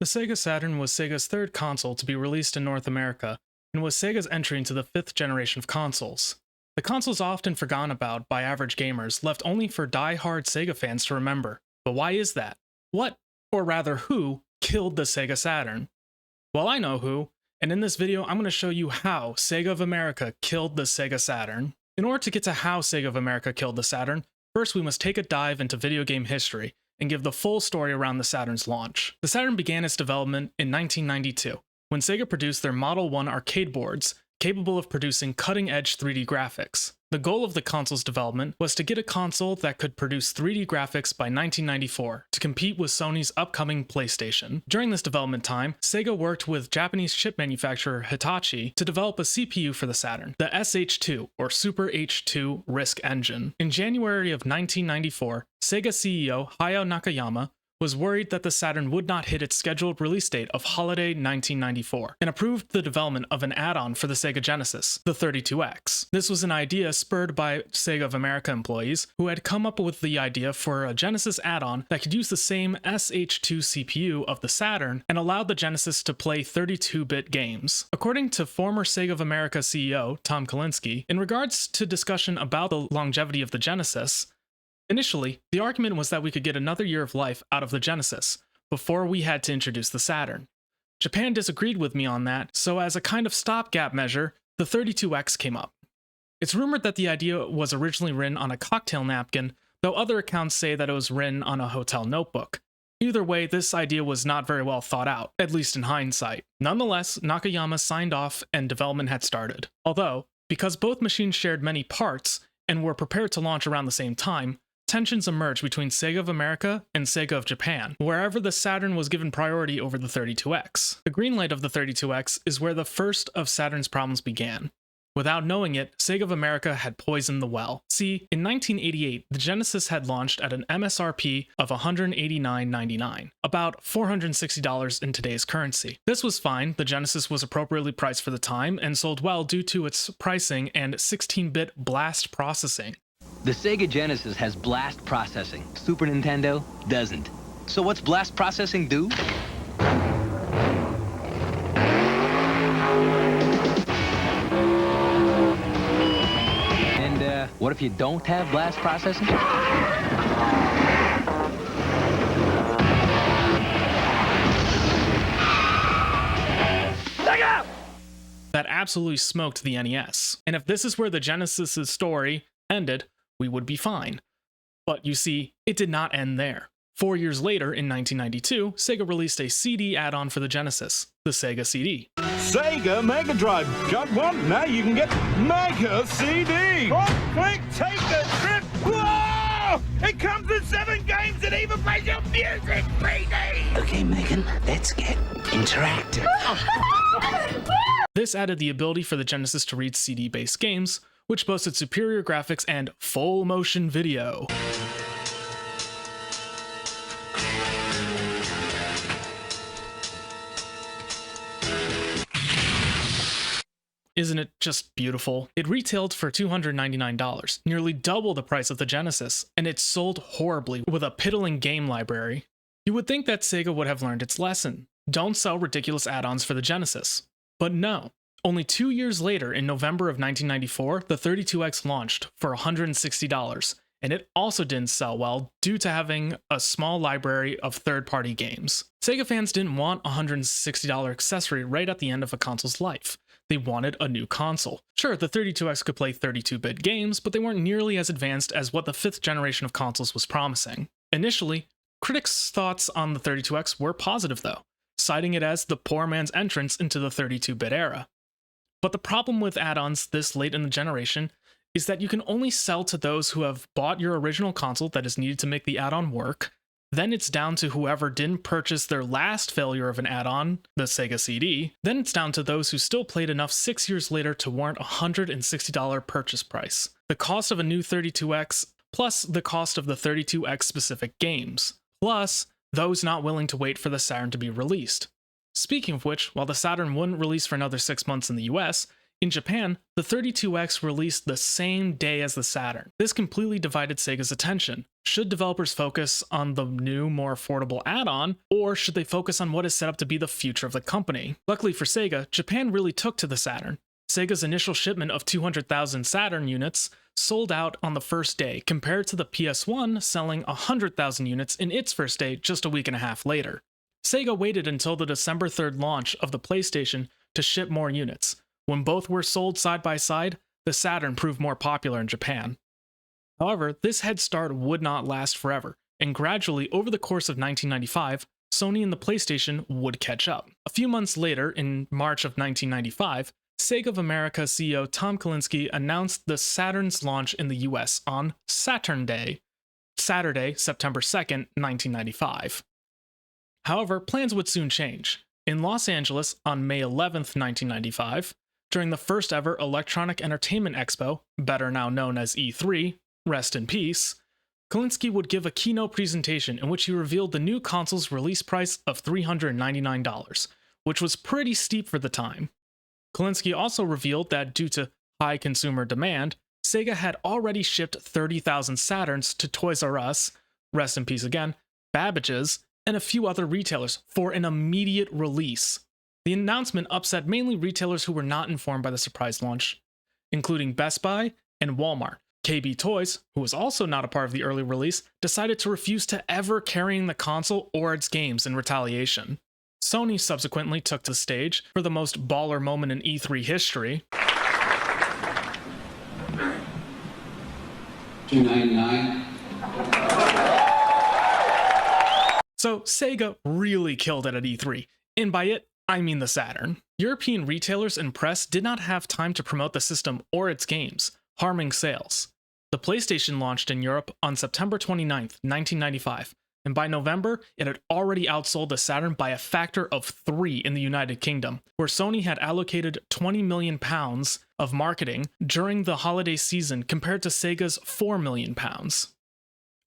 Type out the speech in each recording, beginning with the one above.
The Sega Saturn was Sega's third console to be released in North America, and was Sega's entry into the fifth generation of consoles. The console is often forgotten about by average gamers, left only for die-hard Sega fans to remember. But why is that? What, or rather who, killed the Sega Saturn? Well, I know who, and in this video I'm going to show you how Sega of America killed the Sega Saturn. In order to get to how Sega of America killed the Saturn, first we must take a dive into video game history and give the full story around the Saturn's launch. The Saturn began its development in 1992, when Sega produced their Model 1 arcade boards, capable of producing cutting-edge 3D graphics. The goal of the console's development was to get a console that could produce 3D graphics by 1994 to compete with Sony's upcoming PlayStation. During this development time, Sega worked with Japanese chip manufacturer Hitachi to develop a CPU for the Saturn, the SH2 or Super H2 RISC engine. In January of 1994, Sega CEO Hayao Nakayama was worried that the Saturn would not hit its scheduled release date of holiday 1994, and approved the development of an add-on for the Sega Genesis, the 32X. This was an idea spurred by Sega of America employees, who had come up with the idea for a Genesis add-on that could use the same SH2 CPU of the Saturn and allowed the Genesis to play 32-bit games. According to former Sega of America CEO Tom Kalinske, in regards to discussion about the longevity of the Genesis, initially, the argument was that we could get another year of life out of the Genesis before we had to introduce the Saturn. Japan disagreed with me on that, so as a kind of stopgap measure, the 32X came up. It's rumored that the idea was originally written on a cocktail napkin, though other accounts say that it was written on a hotel notebook. Either way, this idea was not very well thought out, at least in hindsight. Nonetheless, Nakayama signed off and development had started. Although, because both machines shared many parts and were prepared to launch around the same time, tensions emerged between Sega of America and Sega of Japan, wherever the Saturn was given priority over the 32X. The green light of the 32X is where the first of Saturn's problems began. Without knowing it, Sega of America had poisoned the well. See, in 1988, the Genesis had launched at an MSRP of $189.99, about $460 in today's currency. This was fine, the Genesis was appropriately priced for the time and sold well due to its pricing and 16-bit blast processing. The Sega Genesis has blast processing. Super Nintendo doesn't. So what's blast processing do? And what if you don't have blast processing? That absolutely smoked the NES. And if this is where the Genesis's story ended, we would be fine. But you see, it did not end there. 4 years later, in 1992, Sega released a CD add-on for the Genesis, the Sega CD. Sega Mega Drive. Got one? Now you can get Mega CD. Click, take the trip. Whoa! It comes with 7 games and even plays your music 3D. Okay, Megan, let's get interactive. This added the ability for the Genesis to read CD-based games, which boasted superior graphics and full motion video. Isn't it just beautiful? It retailed for $299, nearly double the price of the Genesis, and it sold horribly with a piddling game library. You would think that Sega would have learned its lesson. Don't sell ridiculous add-ons for the Genesis. But no. Only 2 years later, in November of 1994, the 32X launched for $160, and it also didn't sell well due to having a small library of third-party games. Sega fans didn't want a $160 accessory right at the end of a console's life. They wanted a new console. Sure, the 32X could play 32-bit games, but they weren't nearly as advanced as what the fifth generation of consoles was promising. Initially, critics' thoughts on the 32X were positive though, citing it as the poor man's entrance into the 32-bit era. But the problem with add-ons this late in the generation is that you can only sell to those who have bought your original console that is needed to make the add-on work. Then it's down to whoever didn't purchase their last failure of an add-on, the Sega CD. Then it's down to those who still played enough 6 years later to warrant a $160 purchase price. The cost of a new 32X, plus the cost of the 32X specific games, plus those not willing to wait for the Saturn to be released. Speaking of which, while the Saturn wouldn't release for another 6 months in the US, In Japan, the 32X released the same day as the Saturn. This completely divided Sega's attention. Should developers focus on the new, more affordable add-on, or should they focus on what is set up to be the future of the company? Luckily for Sega, Japan really took to the Saturn. Sega's initial shipment of 200,000 Saturn units sold out on the first day, compared to the PS1 selling 100,000 units in its first day just a week and a half later. Sega waited until the December 3rd launch of the PlayStation to ship more units. When both were sold side by side, the Saturn proved more popular in Japan. However, this head start would not last forever, and gradually over the course of 1995, Sony and the PlayStation would catch up. A few months later, in March of 1995, Sega of America CEO Tom Kalinske announced the Saturn's launch in the US on Saturn Day, Saturday, September 2nd, 1995. However, plans would soon change. In Los Angeles on May 11th, 1995, during the first ever Electronic Entertainment Expo, better now known as E3, rest in peace, Kalinske would give a keynote presentation in which he revealed the new console's release price of $399, which was pretty steep for the time. Kalinske also revealed that due to high consumer demand, Sega had already shipped 30,000 Saturns to Toys R Us, rest in peace again, Babbage's, and a few other retailers for an immediate release. The announcement upset mainly retailers who were not informed by the surprise launch, including Best Buy and Walmart. KB Toys, who was also not a part of the early release, decided to refuse to ever carrying the console or its games in retaliation. Sony subsequently took the stage for the most baller moment in E3 history. $299. So Sega really killed it at E3, and by it, I mean the Saturn. European retailers and press did not have time to promote the system or its games, harming sales. The PlayStation launched in Europe on September 29th, 1995, and by November, it had already outsold the Saturn by a factor of 3 in the United Kingdom, where Sony had allocated £20 million of marketing during the holiday season compared to Sega's £4 million.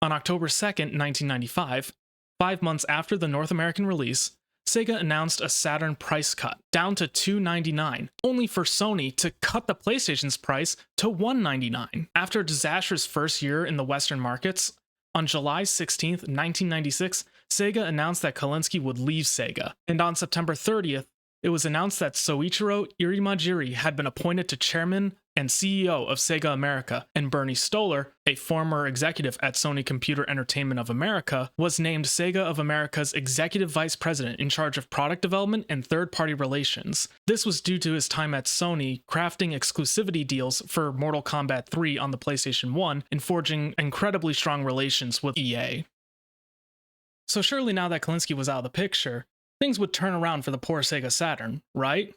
On October 2nd, 1995, 5 months after the North American release, Sega announced a Saturn price cut, down to $299, only for Sony to cut the PlayStation's price to $199. After a disastrous first year in the Western markets, on July 16, 1996, Sega announced that Kalinske would leave Sega, and on September 30th, it was announced that Soichiro Irimajiri had been appointed to chairman and CEO of Sega America, and Bernie Stoller, a former executive at Sony Computer Entertainment of America, was named Sega of America's executive vice president in charge of product development and third-party relations. This was due to his time at Sony crafting exclusivity deals for Mortal Kombat 3 on the PlayStation 1 and forging incredibly strong relations with EA. So surely now that Kalinske was out of the picture, things would turn around for the poor Sega Saturn, right?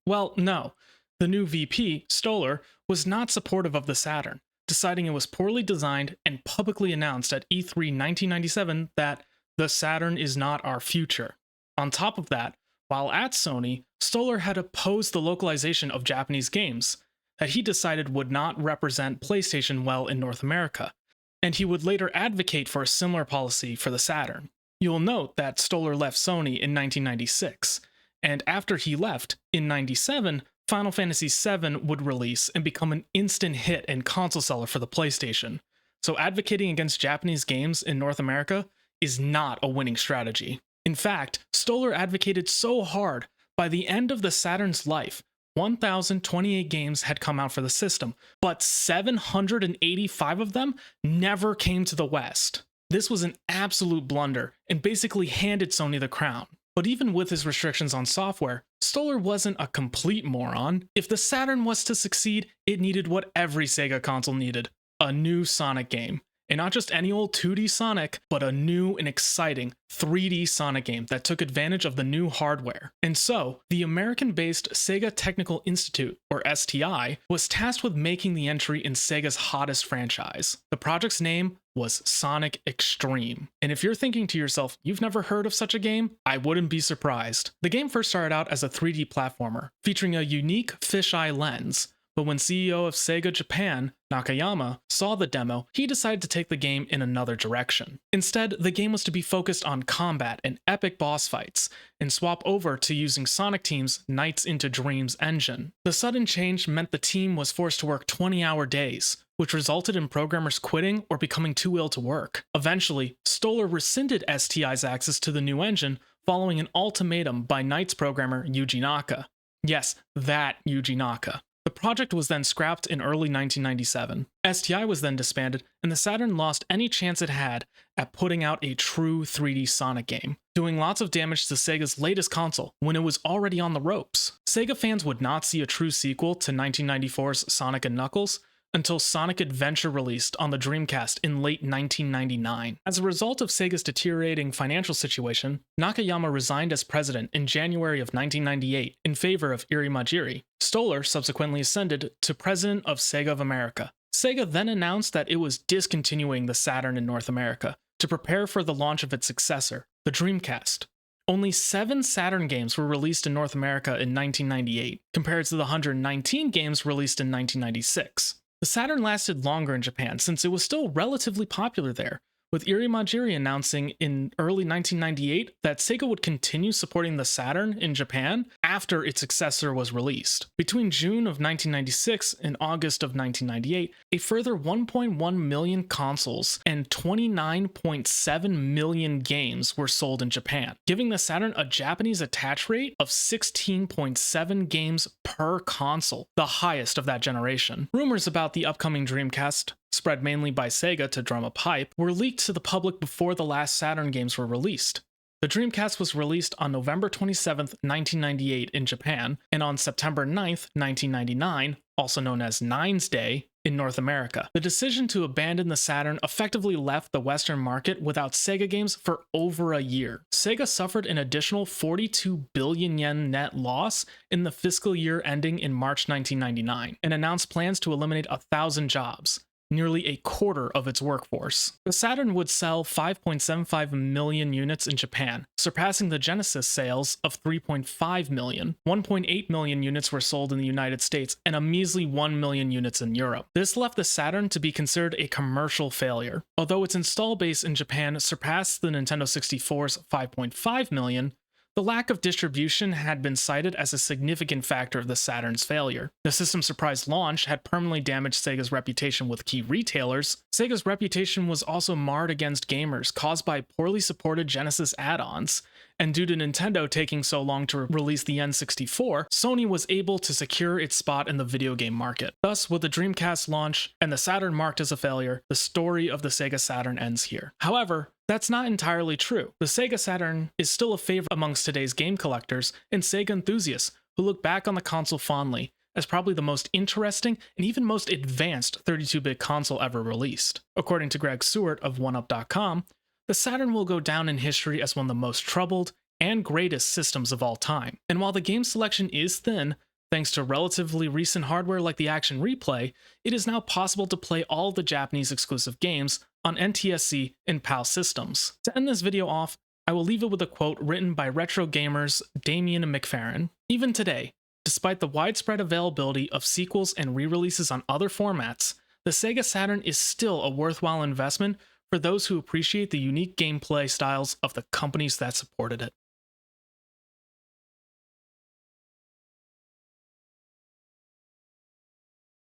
Well, no. The new VP, Stoller, was not supportive of the Saturn, deciding it was poorly designed and publicly announced at E3 1997 that the Saturn is not our future. On top of that, while at Sony, Stoller had opposed the localization of Japanese games, that he decided would not represent PlayStation well in North America, and he would later advocate for a similar policy for the Saturn. You'll note that Stoller left Sony in 1996, and after he left, in 97, Final Fantasy VII would release and become an instant hit and console seller for the PlayStation. So advocating against Japanese games in North America is not a winning strategy. In fact, Stoller advocated so hard, by the end of the Saturn's life, 1,028 games had come out for the system, but 785 of them never came to the West. This was an absolute blunder and basically handed Sony the crown. But even with his restrictions on software, Stoller wasn't a complete moron. If the Saturn was to succeed, it needed what every Sega console needed: a new Sonic game. And not just any old 2D Sonic, but a new and exciting 3D Sonic game that took advantage of the new hardware. And so, the American-based Sega Technical Institute, or STI, was tasked with making the entry in Sega's hottest franchise. The project's name was Sonic Extreme. And if you're thinking to yourself, you've never heard of such a game, I wouldn't be surprised. The game first started out as a 3D platformer, featuring a unique fisheye lens, but when CEO of Sega Japan, Nakayama, saw the demo, he decided to take the game in another direction. Instead, the game was to be focused on combat and epic boss fights, and swap over to using Sonic Team's Nights into Dreams engine. The sudden change meant the team was forced to work 20-hour days, which resulted in programmers quitting or becoming too ill to work. Eventually, Stoller rescinded STI's access to the new engine following an ultimatum by Nights programmer Yuji Naka. Yes, that Yuji Naka. The project was then scrapped in early 1997. STI was then disbanded, and the Saturn lost any chance it had at putting out a true 3D Sonic game, doing lots of damage to Sega's latest console when it was already on the ropes. Sega fans would not see a true sequel to 1994's Sonic & Knuckles until Sonic Adventure released on the Dreamcast in late 1999. As a result of Sega's deteriorating financial situation, Nakayama resigned as president in January of 1998 in favor of Irimajiri. Stoller subsequently ascended to president of Sega of America. Sega then announced that it was discontinuing the Saturn in North America to prepare for the launch of its successor, the Dreamcast. Only 7 Saturn games were released in North America in 1998, compared to the 119 games released in 1996. The Saturn lasted longer in Japan since it was still relatively popular there, with Irimajiri announcing in early 1998 that Sega would continue supporting the Saturn in Japan after its successor was released. Between June of 1996 and August of 1998, a further 1.1 million consoles and 29.7 million games were sold in Japan, giving the Saturn a Japanese attach rate of 16.7 games per console, the highest of that generation. Rumors about the upcoming Dreamcast, spread mainly by Sega to drum up hype, were leaked to the public before the last Saturn games were released. The Dreamcast was released on November 27, 1998 in Japan, and on September 9, 1999, also known as Nines Day, in North America. The decision to abandon the Saturn effectively left the Western market without Sega games for over a year. Sega suffered an additional 42 billion yen net loss in the fiscal year ending in March 1999, and announced plans to eliminate 1,000 jobs, nearly a quarter of its workforce. The Saturn would sell 5.75 million units in Japan, surpassing the Genesis sales of 3.5 million. 1.8 million units were sold in the United States, and a measly 1 million units in Europe. This left the Saturn to be considered a commercial failure. Although its install base in Japan surpassed the Nintendo 64's 5.5 million, the lack of distribution had been cited as a significant factor of the Saturn's failure. The system's surprise launch had permanently damaged Sega's reputation with key retailers. Sega's reputation was also marred against gamers, caused by poorly supported Genesis add-ons, and due to Nintendo taking so long to release the N64, Sony was able to secure its spot in the video game market. Thus, with the Dreamcast launch and the Saturn marked as a failure, the story of the Sega Saturn ends here. However, that's not entirely true. The Sega Saturn is still a favorite amongst today's game collectors and Sega enthusiasts who look back on the console fondly as probably the most interesting and even most advanced 32-bit console ever released. According to Greg Seward of OneUp.com, the Saturn will go down in history as one of the most troubled and greatest systems of all time. And while the game selection is thin, thanks to relatively recent hardware like the Action Replay, it is now possible to play all of the Japanese exclusive games on NTSC and PAL systems. To end this video off, I will leave it with a quote written by retro gamers Damien McFerrin. Even today, despite the widespread availability of sequels and re-releases on other formats, the Sega Saturn is still a worthwhile investment for those who appreciate the unique gameplay styles of the companies that supported it.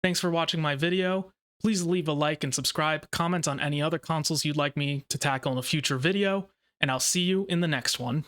Thanks for watching my video. Please leave a like and subscribe, comment on any other consoles you'd like me to tackle in a future video, and I'll see you in the next one.